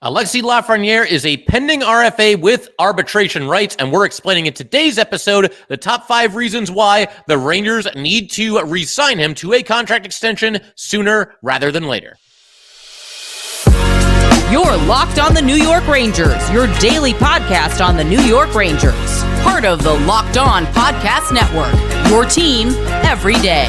Alexis Lafreniere is a pending RFA with arbitration rights, and we're explaining in today's episode the top 5 reasons why the Rangers need to re-sign him to a contract extension sooner rather than later. You're Locked on the New York Rangers, your daily podcast on the New York Rangers. Part of the Locked On Podcast Network, your team every day.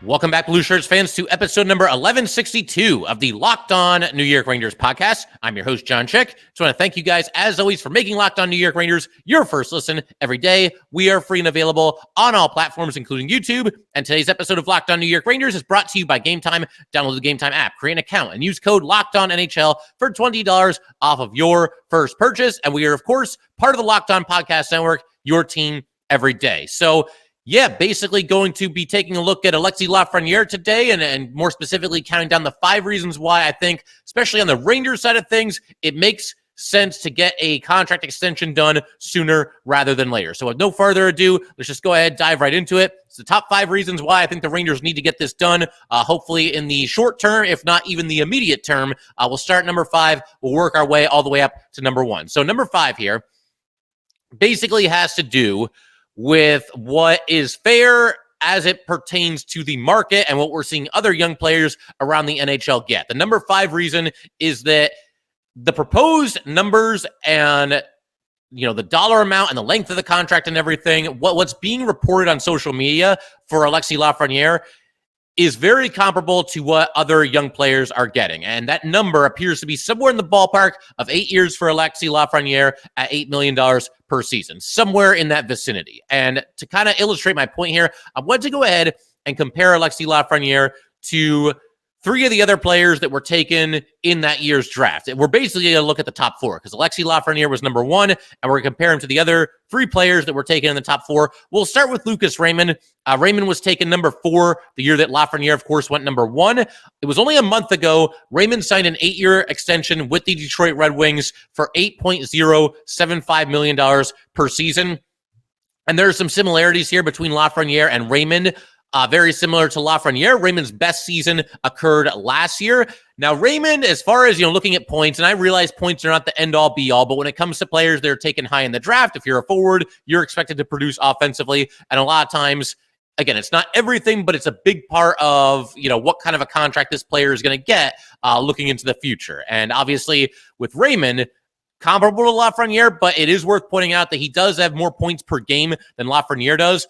Welcome back, Blue Shirts fans, to episode number 1162 of the Locked On New York Rangers podcast. I'm your host, John Chick. Just want to thank you guys, as always, for making Locked On New York Rangers your first listen every day. We are free and available on all platforms, including YouTube. And today's episode of Locked On New York Rangers is brought to you by Gametime. Download the Gametime app, create an account, and use code LOCKEDONNHL for $20 off of your first purchase. And we are, of course, part of the Locked On Podcast Network, your team every day. So, yeah, basically going to be taking a look at Alexis Lafreniere today and more specifically counting down the 5 reasons why I think, especially on the Rangers side of things, it makes sense to get a contract extension done sooner rather than later. So with no further ado, let's just go ahead, dive right into it. It's the top 5 reasons why I think the Rangers need to get this done, hopefully in the short term, if not even the immediate term. We'll start number 5. We'll work our way all the way up to number 1. So number 5 here basically has to do with what is fair as it pertains to the market and what we're seeing other young players around the NHL get. The number 5 reason is that the proposed numbers and the dollar amount and the length of the contract and everything, what's being reported on social media for Alexis Lafreniere is very comparable to what other young players are getting. And that number appears to be somewhere in the ballpark of 8 years for Alexis Lafreniere at $8 million per season, somewhere in that vicinity. And to kind of illustrate my point here, I want to go ahead and compare Alexis Lafreniere to 3 of the other players that were taken in that year's draft. We're basically going to look at the top 4 because Alexis Lafreniere was number 1, and we're going to compare him to the other 3 players that were taken in the top 4. We'll start with Lucas Raymond. Raymond was taken number 4 the year that Lafreniere, of course, went number 1. It was only a month ago. Raymond signed an 8-year extension with the Detroit Red Wings for $8.075 million per season. And there are some similarities here between Lafreniere and Raymond. Very similar to Lafreniere, Raymond's best season occurred last year. Now, Raymond, as far as looking at points, and I realize points are not the end-all, be-all, but when it comes to players that are taken high in the draft, if you're a forward, you're expected to produce offensively. And a lot of times, again, it's not everything, but it's a big part of what kind of a contract this player is going to get looking into the future. And obviously, with Raymond, comparable to Lafreniere, but it is worth pointing out that he does have more points per game than Lafreniere does.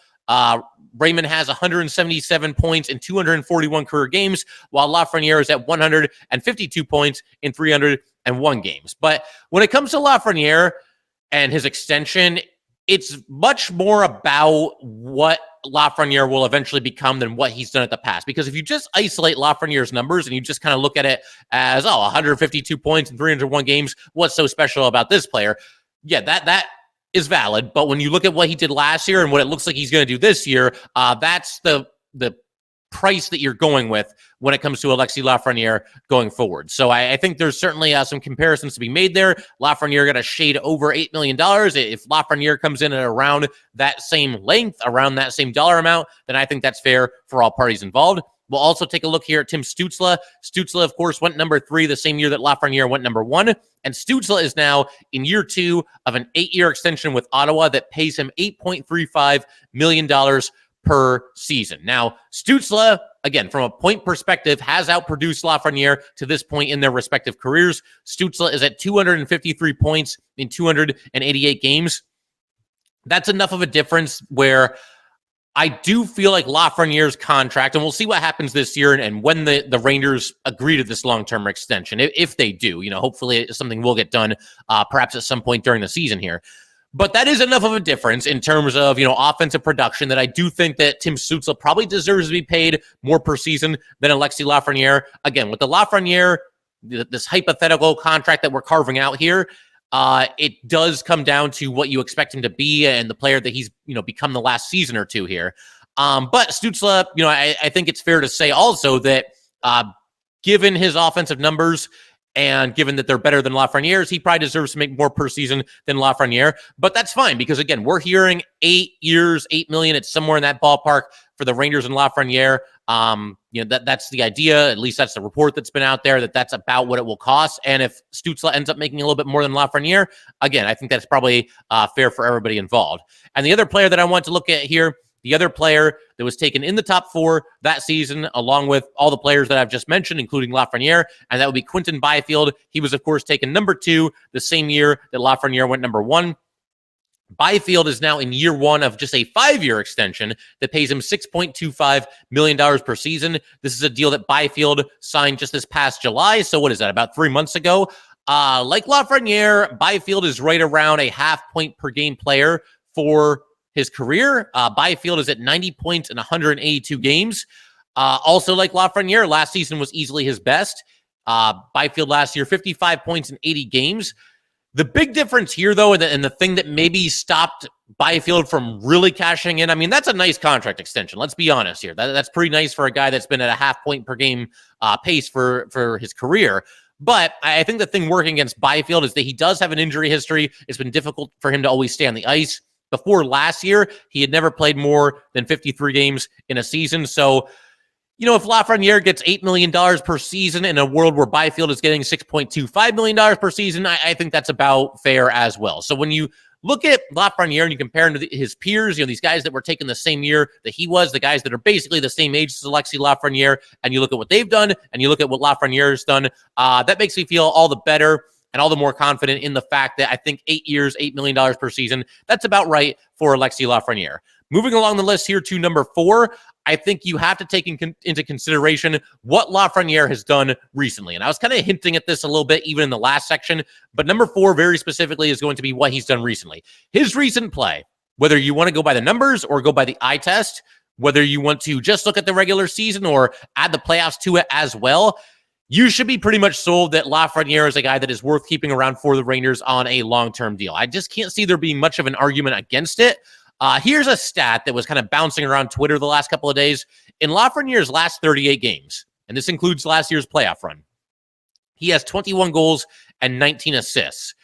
Raymond has 177 points in 241 career games, while Lafreniere is at 152 points in 301 games. But when it comes to Lafreniere and his extension, it's much more about what Lafreniere will eventually become than what he's done in the past. Because if you just isolate Lafreniere's numbers and you just kind of look at it as, 152 points in 301 games, what's so special about this player? Yeah, that is valid, but when you look at what he did last year and what it looks like he's going to do this year, that's the price that you're going with when it comes to Alexis Lafreniere going forward. So I think there's certainly some comparisons to be made there. Lafreniere got a shade over $8 million. If Lafreniere comes in at around that same length, around that same dollar amount, then I think that's fair for all parties involved. We'll also take a look here at Tim Stützle. Stützle, of course, went number 3 the same year that Lafreniere went number 1. And Stützle is now in year 2 of an 8-year extension with Ottawa that pays him $8.35 million per season. Now, Stützle, again, from a point perspective, has outproduced Lafreniere to this point in their respective careers. Stützle is at 253 points in 288 games. That's enough of a difference where I do feel like Lafreniere's contract, and we'll see what happens this year and when the Rangers agree to this long-term extension, if they do. Hopefully it's something will get done perhaps at some point during the season here. But that is enough of a difference in terms of, offensive production that I do think that Tim Stützle probably deserves to be paid more per season than Alexis Lafreniere. Again, with the Lafreniere, this hypothetical contract that we're carving out here, it does come down to what you expect him to be and the player that he's, become the last season or 2 here. But Stützle, I think it's fair to say also that given his offensive numbers, And given that they're better than Lafreniere's, he probably deserves to make more per season than Lafreniere. But that's fine because, again, we're hearing 8 years, $8 million. It's somewhere in that ballpark for the Rangers and Lafreniere. That's the idea. At least that's the report that's been out there, that's about what it will cost. And if Stützle ends up making a little bit more than Lafreniere, again, I think that's probably fair for everybody involved. And the other player that I want to look at here, the other player that was taken in the top 4 that season, along with all the players that I've just mentioned, including Lafreniere, and that would be Quinton Byfield. He was, of course, taken number 2 the same year that Lafreniere went number 1. Byfield is now in year 1 of just a 5-year extension that pays him $6.25 million per season. This is a deal that Byfield signed just this past July. So what is that, about 3 months ago? Like Lafreniere, Byfield is right around a half-point per game player for his career. Byfield is at 90 points in 182 games. Also, like Lafreniere, last season was easily his best. Byfield last year, 55 points in 80 games. The big difference here, though, and the thing that maybe stopped Byfield from really cashing in, I mean, that's a nice contract extension. Let's be honest here. That's pretty nice for a guy that's been at a half point per game pace for his career. But I think the thing working against Byfield is that he does have an injury history. It's been difficult for him to always stay on the ice. Before last year, he had never played more than 53 games in a season. So, if Lafreniere gets $8 million per season in a world where Byfield is getting $6.25 million per season, I think that's about fair as well. So when you look at Lafreniere and you compare him to his peers, these guys that were taken the same year that he was, the guys that are basically the same age as Alexis Lafreniere, and you look at what they've done and you look at what Lafreniere has done, that makes me feel all the better and all the more confident in the fact that I think 8 years, $8 million per season, that's about right for Alexis Lafreniere. Moving along the list here to number 4, I think you have to take into consideration what Lafreniere has done recently. And I was kind of hinting at this a little bit even in the last section, but number 4 very specifically is going to be what he's done recently. His recent play, whether you want to go by the numbers or go by the eye test, whether you want to just look at the regular season or add the playoffs to it as well, you should be pretty much sold that Lafreniere is a guy that is worth keeping around for the Rangers on a long-term deal. I just can't see there being much of an argument against it. Here's a stat that was kind of bouncing around Twitter the last couple of days. In Lafreniere's last 38 games, and this includes last year's playoff run, he has 21 goals and 19 assists.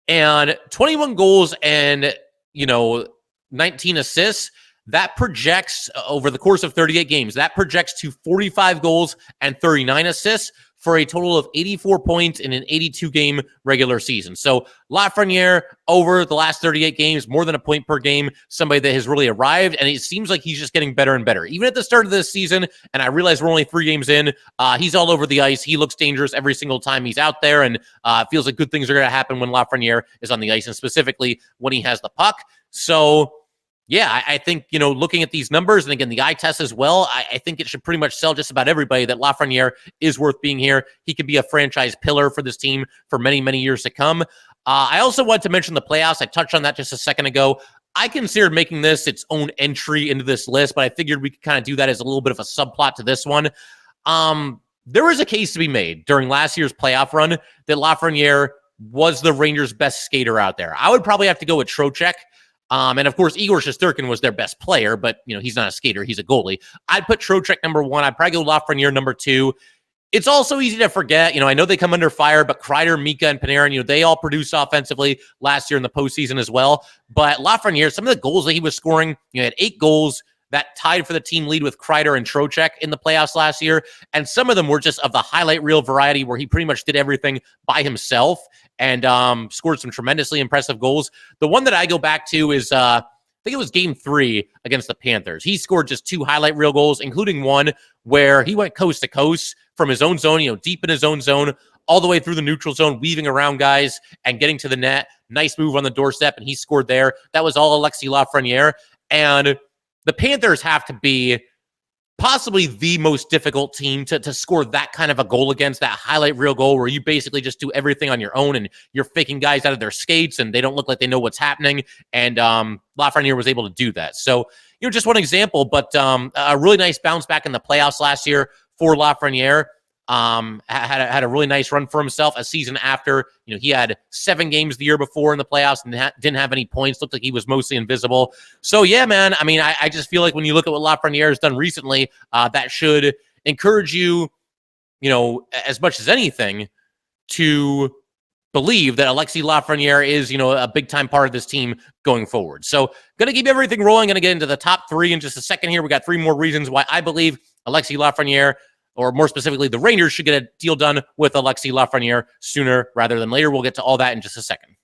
And 21 goals and, 19 assists, that projects over the course of 38 games, that projects to 45 goals and 39 assists for a total of 84 points in an 82-game regular season. So Lafreniere, over the last 38 games, more than a point per game, somebody that has really arrived, and it seems like he's just getting better and better. Even at the start of this season, and I realize we're only 3 games in, he's all over the ice. He looks dangerous every single time he's out there, and it feels like good things are going to happen when Lafreniere is on the ice, and specifically when he has the puck. So yeah, I think, looking at these numbers, and again, the eye test as well, I think it should pretty much sell just about everybody that Lafreniere is worth being here. He could be a franchise pillar for this team for many, many years to come. I also want to mention the playoffs. I touched on that just a second ago. I considered making this its own entry into this list, but I figured we could kind of do that as a little bit of a subplot to this one. There was a case to be made during last year's playoff run that Lafreniere was the Rangers' best skater out there. I would probably have to go with Trocheck. And of course, Igor Shesterkin was their best player, but he's not a skater; he's a goalie. I'd put Trocheck number 1. I'd probably go Lafreniere number 2. It's also easy to forget. I know they come under fire, but Kreider, Mika, and Panarin, they all produced offensively last year in the postseason as well. But Lafreniere, some of the goals that he was scoring, he had 8 goals that tied for the team lead with Kreider and Trocheck in the playoffs last year. And some of them were just of the highlight reel variety where he pretty much did everything by himself and scored some tremendously impressive goals. The one that I go back to is, I think it was game 3 against the Panthers. He scored just 2 highlight reel goals, including one where he went coast to coast from his own zone, deep in his own zone, all the way through the neutral zone, weaving around guys and getting to the net. Nice move on the doorstep, and he scored there. That was all Alexis Lafreniere. And the Panthers have to be possibly the most difficult team to score that kind of a goal against, that highlight reel goal where you basically just do everything on your own and you're faking guys out of their skates and they don't look like they know what's happening. And Lafreniere was able to do that. So, just one example, but a really nice bounce back in the playoffs last year for Lafreniere. Had a really nice run for himself a season after. He had 7 games the year before in the playoffs and didn't have any points. Looked like he was mostly invisible. So, yeah, man, I mean, I just feel like when you look at what Lafreniere has done recently, that should encourage you, as much as anything, to believe that Alexis Lafreniere is, a big-time part of this team going forward. So going to keep everything rolling. Going to get into the top three in just a second here. We got three more reasons why I believe Alexis Lafreniere, or more specifically, the Rangers should get a deal done with Alexis Lafreniere sooner rather than later. We'll get to all that in just a second.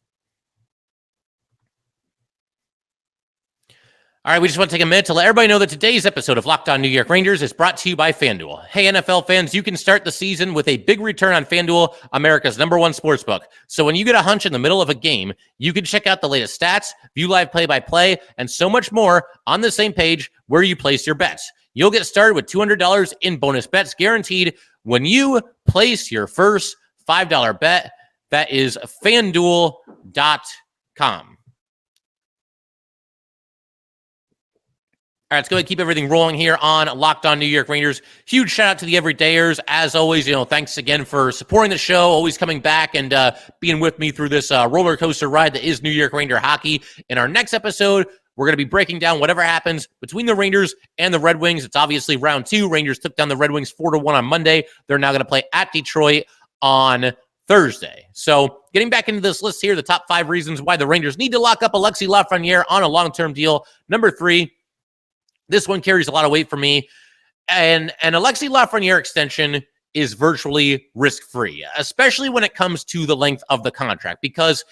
All right, we just want to take a minute to let everybody know that today's episode of Locked On New York Rangers is brought to you by FanDuel. Hey, NFL fans, you can start the season with a big return on FanDuel, America's #1 sportsbook. So when you get a hunch in the middle of a game, you can check out the latest stats, view live play-by-play, and so much more on the same page where you place your bets. You'll get started with $200 in bonus bets guaranteed when you place your first $5 bet. That is FanDuel.com. All right, let's go ahead and keep everything rolling here on Locked On New York Rangers. Huge shout out to the everydayers. As always, thanks again for supporting the show, always coming back and being with me through this roller coaster ride that is New York Ranger hockey. In our next episode, we're going to be breaking down whatever happens between the Rangers and the Red Wings. It's obviously round 2. Rangers took down the Red Wings 4-1 on Monday. They're now going to play at Detroit on Thursday. So getting back into this list here, the top 5 reasons why the Rangers need to lock up Alexis Lafreniere on a long-term deal. Number 3, this one carries a lot of weight for me. And an Alexis Lafreniere extension is virtually risk-free, especially when it comes to the length of the contract. Because,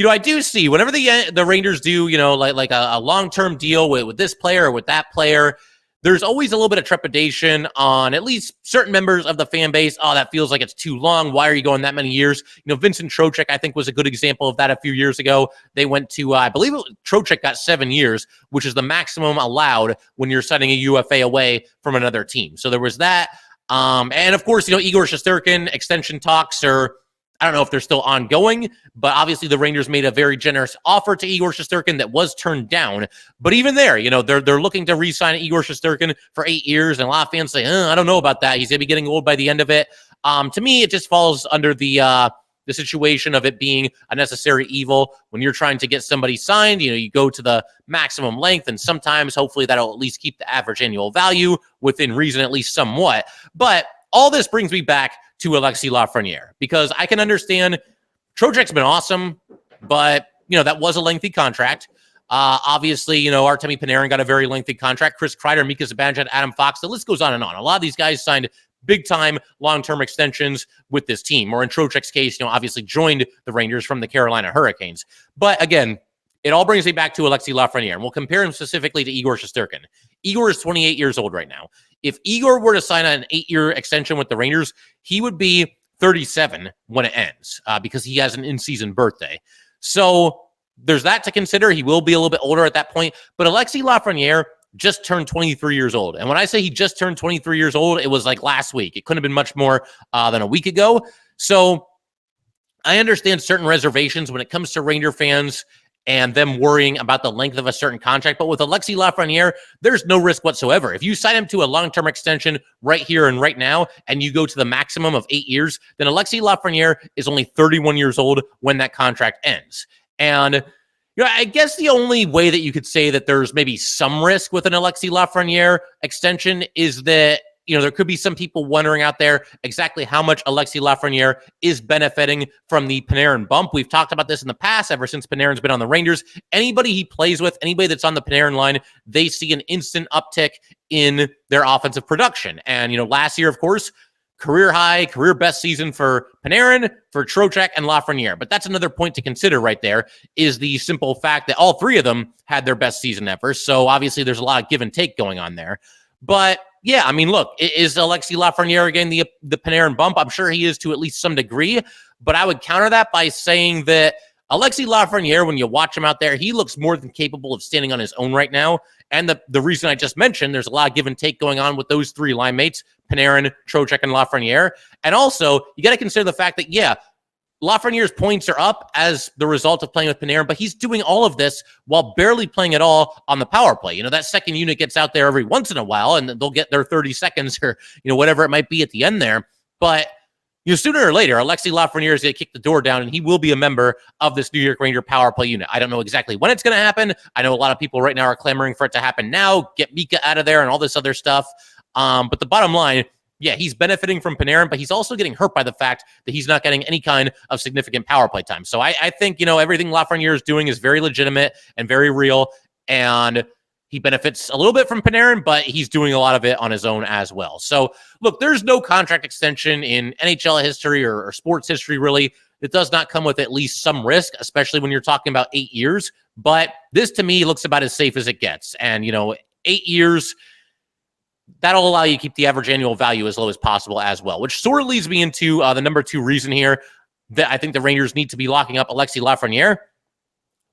I do see whenever the Rangers do, like a long-term deal with this player or with that player, there's always a little bit of trepidation on at least certain members of the fan base. Oh, that feels like it's too long. Why are you going that many years? Vincent Trocheck, I think, was a good example of that a few years ago. They went to, I believe Trocheck got 7 years, which is the maximum allowed when you're signing a UFA away from another team. So there was that. And of course, Igor Shesterkin extension talks are, I don't know if they're still ongoing, but obviously the Rangers made a very generous offer to Igor Shesterkin that was turned down. But even there, they're looking to re-sign Igor Shesterkin for 8 years, and a lot of fans say, I don't know about that. He's going to be getting old by the end of it. To me, it just falls under the situation of it being a necessary evil. When you're trying to get somebody signed, you go to the maximum length, and sometimes, hopefully, that'll at least keep the average annual value within reason, at least somewhat. But all this brings me back to Alexis Lafreniere, because I can understand Trocheck's been awesome, but, that was a lengthy contract. Obviously, Artemi Panarin got a very lengthy contract. Chris Kreider, Mika Zibanejad, Adam Fox, the list goes on and on. A lot of these guys signed big-time long-term extensions with this team, or in Trocheck's case, obviously joined the Rangers from the Carolina Hurricanes. But again, it all brings me back to Alexis Lafreniere, and we'll compare him specifically to Igor Shesterkin. Igor is 28 years old right now. If Igor were to sign an 8-year extension with the Rangers, he would be 37 when it ends, because he has an in-season birthday. So there's that to consider. He will be a little bit older at that point. But Alexis Lafreniere just turned 23 years old. And when I say he just turned 23 years old, it was like last week. It couldn't have been much more than a week ago. So I understand certain reservations when it comes to Ranger fans and them worrying about the length of a certain contract. But with Alexis Lafreniere, there's no risk whatsoever. If you sign him to a long-term extension right here and right now, and you go to the maximum of 8 years, then Alexis Lafreniere is only 31 years old when that contract ends. And I guess the only way that you could say that there's maybe some risk with an Alexis Lafreniere extension is that, there could be some people wondering out there exactly how much Alexis Lafreniere is benefiting from the Panarin bump. We've talked about this in the past, ever since Panarin's been on the Rangers. Anybody he plays with, anybody that's on the Panarin line, they see an instant uptick in their offensive production. And, last year, of course, career high, career best season for Panarin, for Trocheck, and Lafreniere. But that's another point to consider right there, is the simple fact that all three of them had their best season ever. So obviously there's a lot of give and take going on there. But yeah, look, is Alexis Lafreniere getting the Panarin bump? I'm sure he is to at least some degree, but I would counter that by saying that Alexis Lafreniere, when you watch him out there, he looks more than capable of standing on his own right now. And the reason I just mentioned, there's a lot of give and take going on with those three line mates, Panarin, Trocheck, and Lafreniere. And also, you got to consider the fact that, yeah, Lafreniere's points are up as the result of playing with Panarin, but he's doing all of this while barely playing at all on the power play. That second unit gets out there every once in a while, and they'll get their 30 seconds or, whatever it might be at the end there. But, sooner or later, Alexis Lafreniere is going to kick the door down, and he will be a member of this New York Ranger power play unit. I don't know exactly when it's going to happen. I know a lot of people right now are clamoring for it to happen now, get Mika out of there and all this other stuff. But the bottom line, yeah, he's benefiting from Panarin, but he's also getting hurt by the fact that he's not getting any kind of significant power play time. So I think, everything Lafreniere is doing is very legitimate and very real, and he benefits a little bit from Panarin, but he's doing a lot of it on his own as well. So, look, there's no contract extension in NHL history or sports history, really, that does not come with at least some risk, especially when you're talking about 8 years. But this, to me, looks about as safe as it gets. And, 8 years, that'll allow you to keep the average annual value as low as possible as well, which sort of leads me into the number 2 reason here that I think the Rangers need to be locking up Alexis Lafreniere.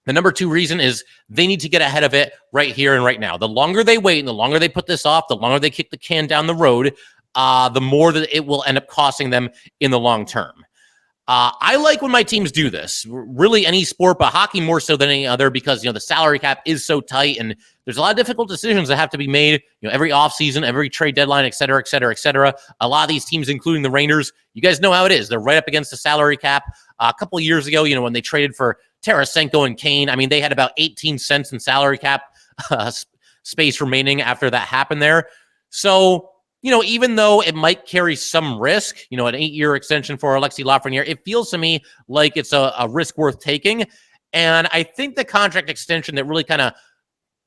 The number 2 reason is they need to get ahead of it right here and right now. The longer they wait and the longer they put this off, the longer they kick the can down the road, the more that it will end up costing them in the long term. I like when my teams do this, really any sport, but hockey more so than any other, because, the salary cap is so tight and there's a lot of difficult decisions that have to be made, every offseason, every trade deadline, et cetera, et cetera, et cetera. A lot of these teams, including the Rangers, you guys know how it is. They're right up against the salary cap. A couple of years ago, when they traded for Tarasenko and Kane, I mean, they had about 18 cents in salary cap space remaining after that happened there. So, even though it might carry some risk, an 8-year extension for Alexis Lafreniere, it feels to me like it's a risk worth taking. And I think the contract extension that really kind of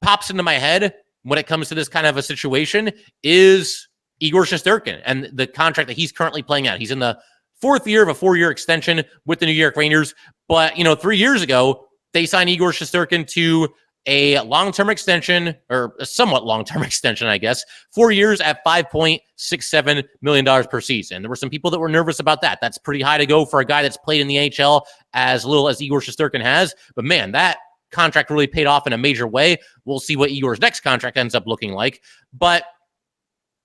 pops into my head when it comes to this kind of a situation is Igor Shesterkin and the contract that he's currently playing out. He's in the 4th year of a 4-year extension with the New York Rangers. But, 3 years ago, they signed Igor Shesterkin to a long-term extension, or a somewhat long-term extension, I guess, 4 years at $5.67 million per season. There were some people that were nervous about that. That's pretty high to go for a guy that's played in the NHL as little as Igor Shesterkin has. But man, that contract really paid off in a major way. We'll see what Igor's next contract ends up looking like. But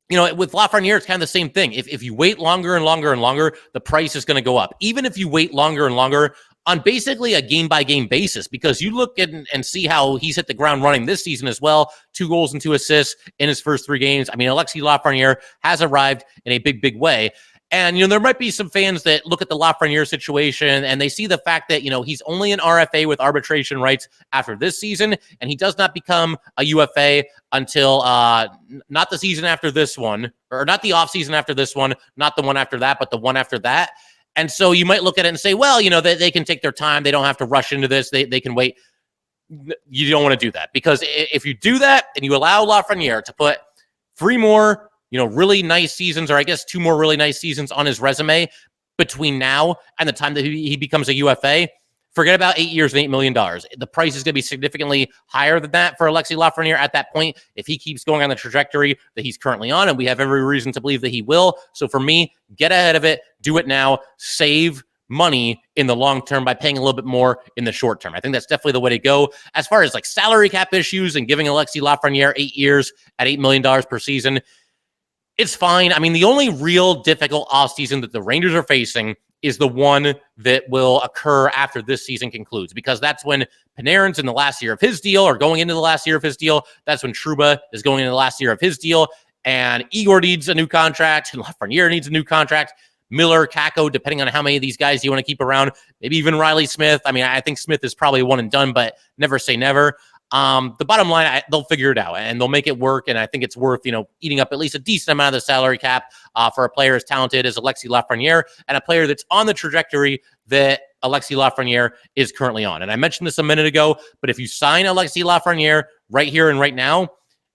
with Lafreniere, it's kind of the same thing. If you wait longer and longer and longer, the price is going to go up. Even if you wait longer and longer on basically a game-by-game basis, because you look at and see how he's hit the ground running this season as well. 2 goals and 2 assists in his first 3 games. I mean, Alexis Lafreniere has arrived in a big, big way. And, there might be some fans that look at the Lafreniere situation and they see the fact that, he's only an RFA with arbitration rights after this season, and he does not become a UFA until not the season after this one, or not the offseason after this one, not the one after that, but the one after that. And so you might look at it and say, well, they can take their time. They don't have to rush into this. They can wait. You don't want to do that, because if you do that and you allow Lafreniere to put 3 more really nice seasons, or I guess 2 more really nice seasons on his resume between now and the time that he becomes a UFA, forget about 8 years and $8 million. The price is going to be significantly higher than that for Alexis Lafreniere at that point if he keeps going on the trajectory that he's currently on, and we have every reason to believe that he will. So for me, get ahead of it, do it now, save money in the long term by paying a little bit more in the short term. I think that's definitely the way to go. As far as like salary cap issues and giving Alexis Lafreniere 8 years at $8 million per season, it's fine. I mean, the only real difficult offseason that the Rangers are facing is the one that will occur after this season concludes, because that's when Panarin's in the last year of his deal, or going into the last year of his deal. That's when Trouba is going into the last year of his deal, and Igor needs a new contract, and Lafreniere needs a new contract. Miller, Kakko, depending on how many of these guys you want to keep around, maybe even Riley Smith. I mean, I think Smith is probably one and done, but never say never. The bottom line, they'll figure it out and they'll make it work. And I think it's worth, eating up at least a decent amount of the salary cap for a player as talented as Alexis Lafreniere, and a player that's on the trajectory that Alexis Lafreniere is currently on. And I mentioned this a minute ago, but if you sign Alexis Lafreniere right here and right now,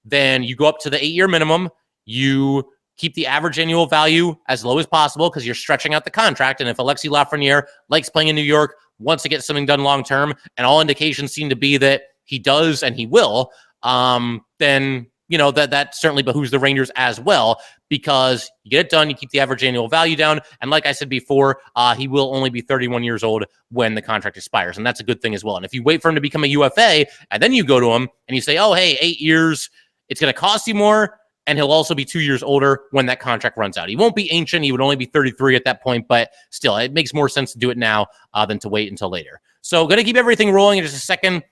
then you go up to the 8-year minimum. You keep the average annual value as low as possible because you're stretching out the contract. And if Alexis Lafreniere likes playing in New York, wants to get something done long-term, and all indications seem to be that he does and he will, then, that certainly behooves the Rangers as well, because you get it done, you keep the average annual value down. And like I said before, he will only be 31 years old when the contract expires. And that's a good thing as well. And if you wait for him to become a UFA and then you go to him and you say, oh, hey, 8 years, it's going to cost you more, and he'll also be 2 years older when that contract runs out. He won't be ancient. He would only be 33 at that point, but still, it makes more sense to do it now than to wait until later. So going to keep everything rolling in just a second.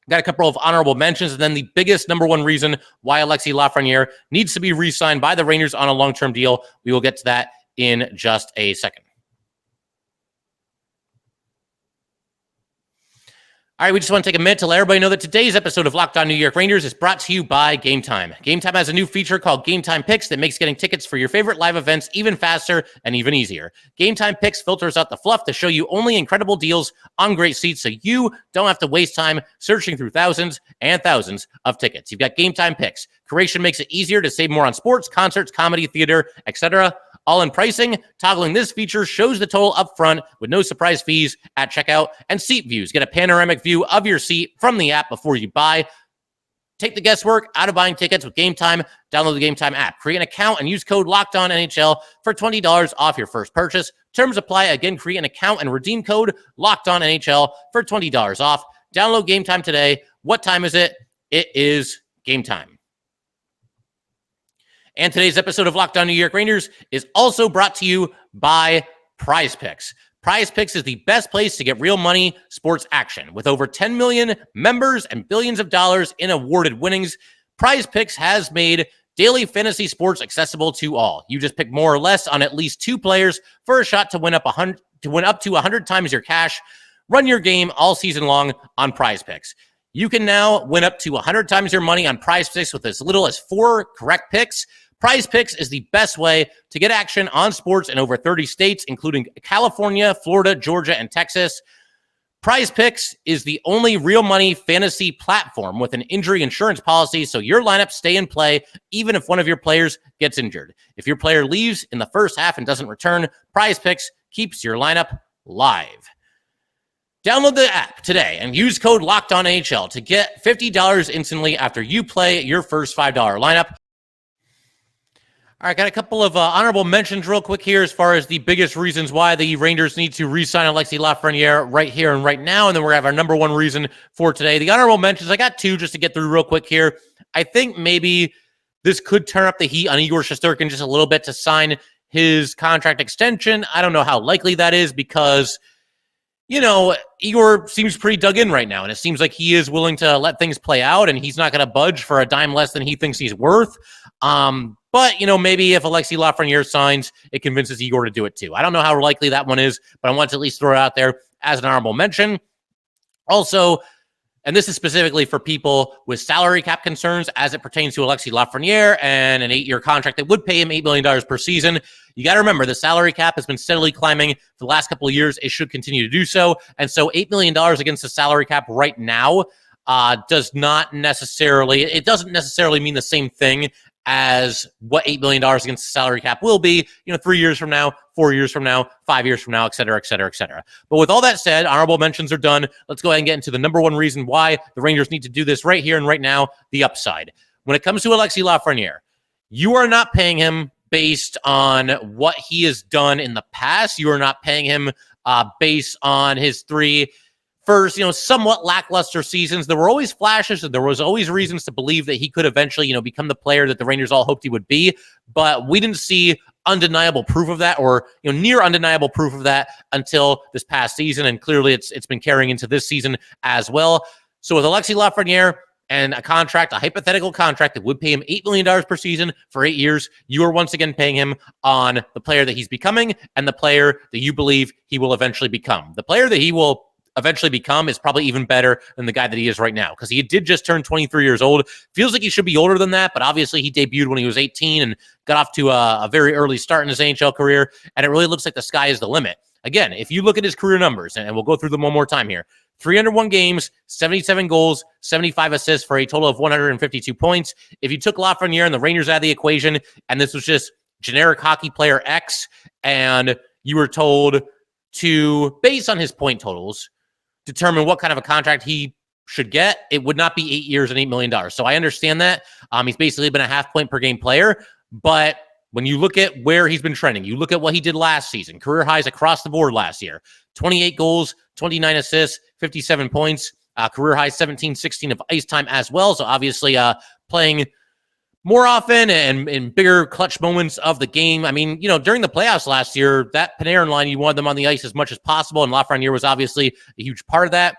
Got a couple of honorable mentions, and then the biggest number 1 reason why Alexis Lafreniere needs to be re-signed by the Rangers on a long-term deal. We will get to that in just a second. All right, we just want to take a minute to let everybody know that today's episode of Locked On New York Rangers is brought to you by Gametime. Gametime has a new feature called Gametime Picks that makes getting tickets for your favorite live events even faster and even easier. Gametime Picks filters out the fluff to show you only incredible deals on great seats so you don't have to waste time searching through thousands and thousands of tickets. You've got Gametime Picks. Curation makes it easier to save more on sports, concerts, comedy, theater, etc. All in pricing, toggling this feature shows the total up front with no surprise fees at checkout, and seat views. Get a panoramic view of your seat from the app before you buy. Take the guesswork out of buying tickets with Gametime. Download the Gametime app. Create an account and use code LOCKEDONNHL for $20 off your first purchase. Terms apply. Again, create an account and redeem code LOCKEDONNHL for $20 off. Download Gametime today. What time is it? It is Gametime. And today's episode of Locked On New York Rangers is also brought to you by PrizePicks. PrizePicks is the best place to get real money sports action. With over 10 million members and billions of dollars in awarded winnings, PrizePicks has made daily fantasy sports accessible to all. You just pick more or less on at least two players for a shot to win up to 100 times your cash. Run your game all season long on PrizePicks. You can now win up to 100 times your money on PrizePicks with as little as 4 correct picks. PrizePicks is the best way to get action on sports in over 30 states, including California, Florida, Georgia, and Texas. PrizePicks is the only real money fantasy platform with an injury insurance policy, so your lineups stay in play even if one of your players gets injured. If your player leaves in the first half and doesn't return, PrizePicks keeps your lineup live. Download the app today and use code LOCKEDONNHL to get $50 instantly after you play your first $5 lineup. All right, got a couple of honorable mentions real quick here as far as the biggest reasons why the Rangers need to re-sign Alexis Lafreniere right here and right now, and then we're going to have our number one reason for today. The honorable mentions, I got 2 just to get through real quick here. I think maybe this could turn up the heat on Igor Shesterkin just a little bit to sign his contract extension. I don't know how likely that is because, you know, Igor seems pretty dug in right now, and it seems like he is willing to let things play out, and he's not going to budge for a dime less than he thinks he's worth. But, you know, maybe if Alexis Lafreniere signs, it convinces Igor to do it too. I don't know how likely that one is, but I want to at least throw it out there as an honorable mention. Also, and this is specifically for people with salary cap concerns as it pertains to Alexis Lafreniere and an 8-year contract that would pay him $8 million per season. You got to remember, the salary cap has been steadily climbing for the last couple of years. It should continue to do so. And so $8 million against the salary cap right now doesn't necessarily mean the same thing as what $8 million against the salary cap will be, 3 years from now, 4 years from now, 5 years from now, et cetera, et cetera, et cetera. But with all that said, honorable mentions are done. Let's go ahead and get into the number one reason why the Rangers need to do this right here and right now, the upside. When it comes to Alexis Lafreniere, you are not paying him based on what he has done in the past. You are not paying him based on his 3 first, somewhat lackluster seasons. There were always flashes, and there was always reasons to believe that he could eventually, become the player that the Rangers all hoped he would be. But we didn't see undeniable proof of that, or near undeniable proof of that until this past season, and clearly it's been carrying into this season as well. So with Alexis Lafreniere and a hypothetical contract that would pay him $8 million per season for 8 years, you are once again paying him on the player that he's becoming and the player that you believe he will eventually become. The player that he will eventually become is probably even better than the guy that he is right now, because he did just turn 23 years old. Feels like he should be older than that, but obviously he debuted when he was 18 and got off to a very early start in his NHL career, and it really looks like the sky is the limit. Again, if you look at his career numbers, and we'll go through them one more time here, 301 games, 77 goals, 75 assists for a total of 152 points. If you took Lafreniere and the Rangers out of the equation, and this was just generic hockey player X, and you were told to, based on his point totals, determine what kind of a contract he should get, it would not be 8 years and $8 million. So I understand that. He's basically been a half point per game player. But when you look at where he's been trending, you look at what he did last season, career highs across the board last year, 28 goals, 29 assists, 57 points, career high 17-16 of ice time as well. So obviously playing more often and in bigger clutch moments of the game. I mean, during the playoffs last year, that Panarin line, you wanted them on the ice as much as possible, and Lafreniere was obviously a huge part of that.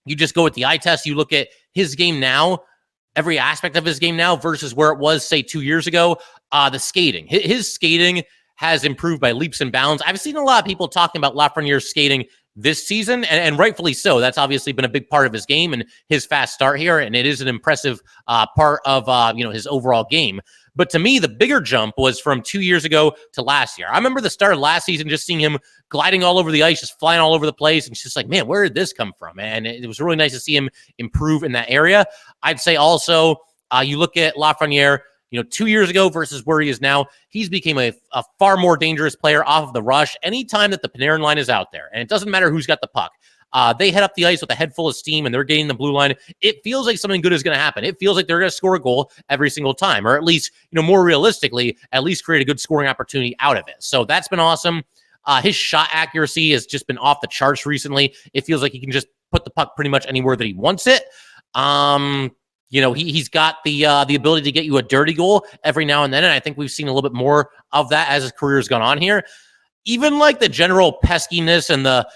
You just go with the eye test. You look at his game now, every aspect of his game now versus where it was, say, 2 years ago. The skating. His skating has improved by leaps and bounds. I've seen a lot of people talking about Lafreniere's skating this season, and rightfully so. That's obviously been a big part of his game and his fast start here, and it is an impressive part of his overall game. But to me, the bigger jump was from 2 years ago to last year. I remember the start of last season, just seeing him gliding all over the ice, just flying all over the place, and it's just like, man, where did this come from? And it was really nice to see him improve in that area. I'd say also, you look at Lafreniere, 2 years ago versus where he is now, he's became a far more dangerous player off of the rush. Anytime that the Panarin line is out there, and it doesn't matter who's got the puck, they head up the ice with a head full of steam and they're getting the blue line. It feels like something good is going to happen. It feels like they're going to score a goal every single time, or at least, more realistically, at least create a good scoring opportunity out of it. So that's been awesome. His shot accuracy has just been off the charts recently. It feels like he can just put the puck pretty much anywhere that he wants it. He's got the ability to get you a dirty goal every now and then, and I think we've seen a little bit more of that as his career has gone on here. Even like the general peskiness and the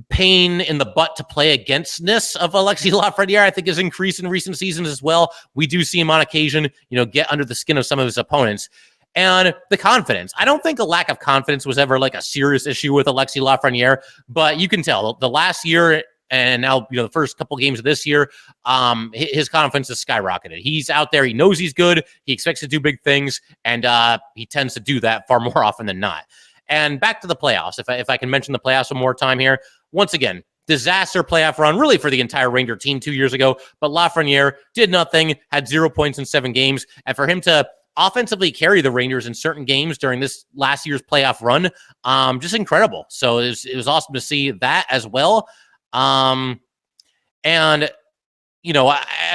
pain in the butt to play againstness of Alexis Lafreniere, I think, has increased in recent seasons as well. We do see him on occasion, get under the skin of some of his opponents. And the confidence. I don't think a lack of confidence was ever like a serious issue with Alexis Lafreniere, but you can tell the last year and now, the first couple games of this year, his confidence has skyrocketed. He's out there. He knows he's good. He expects to do big things, and he tends to do that far more often than not. And back to the playoffs, if I can mention the playoffs one more time here. Once again, disaster playoff run, really, for the entire Ranger team 2 years ago. But Lafreniere did nothing, had 0 points in 7 games. And for him to offensively carry the Rangers in certain games during this last year's playoff run, just incredible. So it was awesome to see that as well. I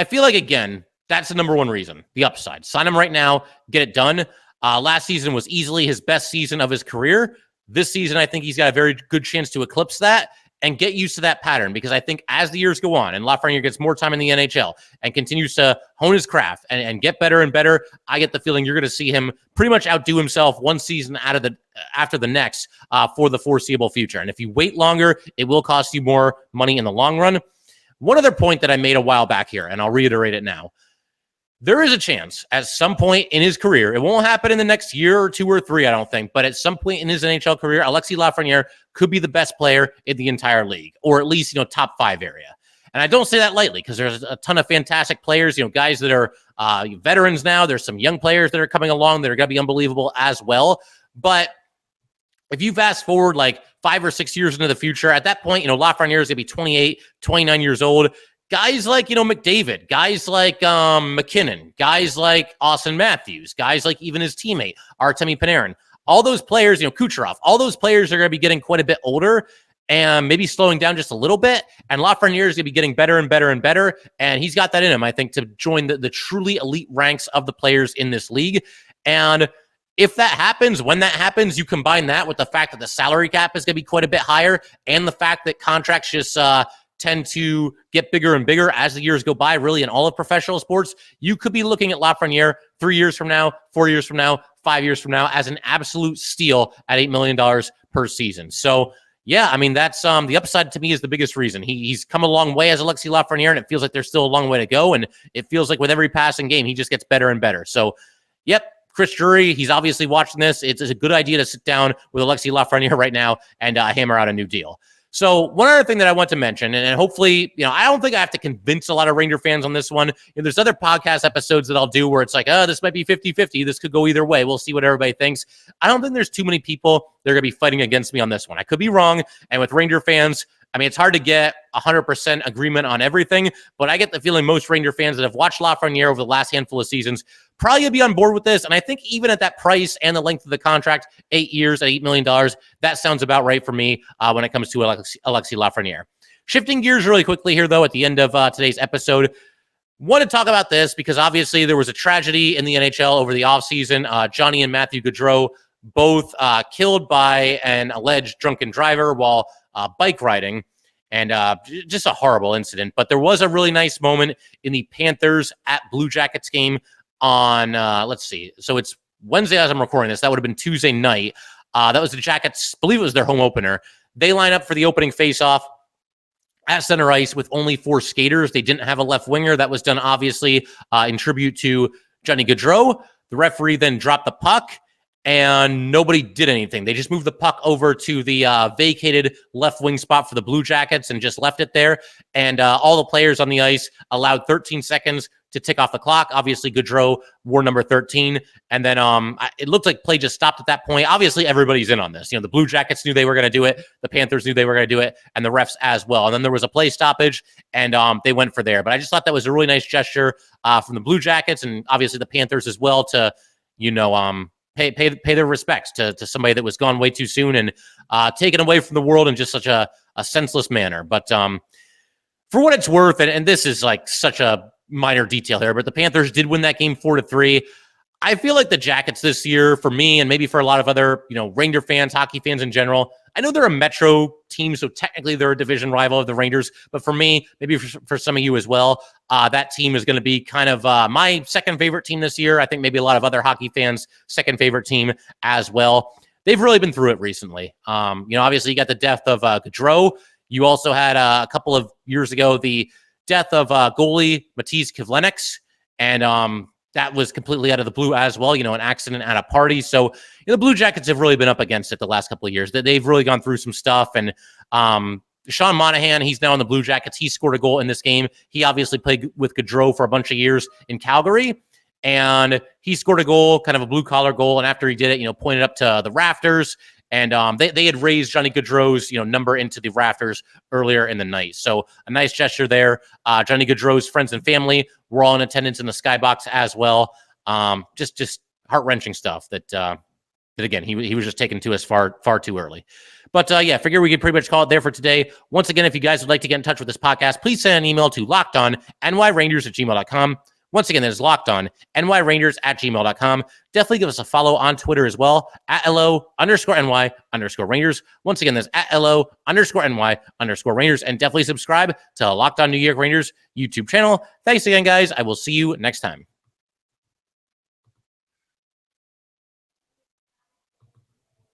feel like, again, that's the number one reason, the upside. Sign him right now, get it done. Last season was easily his best season of his career. This season, I think he's got a very good chance to eclipse that and get used to that pattern, because I think as the years go on and Lafreniere gets more time in the NHL and continues to hone his craft and get better and better, I get the feeling you're going to see him pretty much outdo himself one season after the next for the foreseeable future. And if you wait longer, it will cost you more money in the long run. One other point that I made a while back here, and I'll reiterate it now. There is a chance at some point in his career, it won't happen in the next year or 2 or 3, I don't think, but at some point in his NHL career, Alexis Lafreniere could be the best player in the entire league, or at least, top 5 area. And I don't say that lightly, because there's a ton of fantastic players, guys that are veterans now. There's some young players that are coming along that are going to be unbelievable as well. But if you fast forward like 5 or 6 years into the future, at that point, Lafreniere is going to be 28, 29 years old. Guys like, McDavid, guys like McKinnon, guys like Austin Matthews, guys like even his teammate, Artemi Panarin, all those players, Kucherov, all those players are going to be getting quite a bit older and maybe slowing down just a little bit. And Lafreniere is going to be getting better and better and better. And he's got that in him, I think, to join the truly elite ranks of the players in this league. And if that happens, when that happens, you combine that with the fact that the salary cap is going to be quite a bit higher, and the fact that contracts just tend to get bigger and bigger as the years go by, really, in all of professional sports. You could be looking at Lafreniere 3 years from now, 4 years from now, 5 years from now as an absolute steal at $8 million per season. So, yeah, I mean, that's the upside to me is the biggest reason. He's come a long way as Alexis Lafreniere, and it feels like there's still a long way to go. And it feels like with every passing game, he just gets better and better. So, yep, Chris Drury, he's obviously watching this. It's a good idea to sit down with Alexis Lafreniere right now and hammer out a new deal. So one other thing that I want to mention, and hopefully, I don't think I have to convince a lot of Ranger fans on this one. There's other podcast episodes that I'll do where it's like, this might be 50-50. This could go either way. We'll see what everybody thinks. I don't think there's too many people that are going to be fighting against me on this one. I could be wrong. And with Ranger fans, I mean, it's hard to get 100% agreement on everything, but I get the feeling most Ranger fans that have watched Lafreniere over the last handful of seasons probably going to be on board with this. And I think even at that price and the length of the contract, 8 years at $8 million, that sounds about right for me when it comes to Alexis Lafreniere. Shifting gears really quickly here, though, at the end of today's episode, want to talk about this because obviously there was a tragedy in the NHL over the offseason. Johnny and Matthew Gaudreau both killed by an alleged drunken driver while bike riding, and just a horrible incident. But there was a really nice moment in the Panthers at Blue Jackets game on, let's see. So it's Wednesday as I'm recording this. That would have been Tuesday night. That was the Jackets, I believe it was their home opener. They line up for the opening faceoff at center ice with only 4 skaters. They didn't have a left winger. That was done, obviously, in tribute to Johnny Gaudreau. The referee then dropped the puck, and nobody did anything. They just moved the puck over to the vacated left wing spot for the Blue Jackets and just left it there. And all the players on the ice allowed 13 seconds to tick off the clock. Obviously, Gdo wore number 13. And then it looked like play just stopped at that point. Obviously, everybody's in on this. The Blue Jackets knew they were going to do it. The Panthers knew they were going to do it. And the refs as well. And then there was a play stoppage, and they went for there. But I just thought that was a really nice gesture from the Blue Jackets and obviously the Panthers as well to, pay their respects to somebody that was gone way too soon and taken away from the world in just such a senseless manner. But for what it's worth, and this is like such a minor detail here, but the Panthers did win that game 4-3. I feel like the Jackets this year, for me and maybe for a lot of other Ranger fans, hockey fans in general, I know they're a Metro team, so technically they're a division rival of the Rangers. But for me, maybe for some of you as well, that team is going to be kind of my second favorite team this year. I think maybe a lot of other hockey fans' second favorite team as well. They've really been through it recently. Obviously you got the death of Gdo. You also had a couple of years ago the death of goalie Matisse Kivlenix, and that was completely out of the blue as well, an accident at a party. So the Blue Jackets have really been up against it the last couple of years. They've really gone through some stuff. And Sean Monahan, he's now in the Blue Jackets. He scored a goal in this game. He obviously played with Gdo for a bunch of years in Calgary. And he scored a goal, kind of a blue-collar goal. And after he did it, pointed up to the rafters. And they had raised Johnny Gaudreau's number into the rafters earlier in the night. So a nice gesture there. Johnny Gaudreau's friends and family were all in attendance in the skybox as well. Just heart-wrenching stuff that again, he was just taken to us far too early. But figure we could pretty much call it there for today. Once again, if you guys would like to get in touch with this podcast, please send an email to lockedonnyrangers@gmail.com. Once again, that is lockedonnyrangers@gmail.com. Definitely give us a follow on Twitter as well, @LO_NY_Rangers. Once again, that's @LO_NY_Rangers. And definitely subscribe to Locked On New York Rangers YouTube channel. Thanks again, guys. I will see you next time.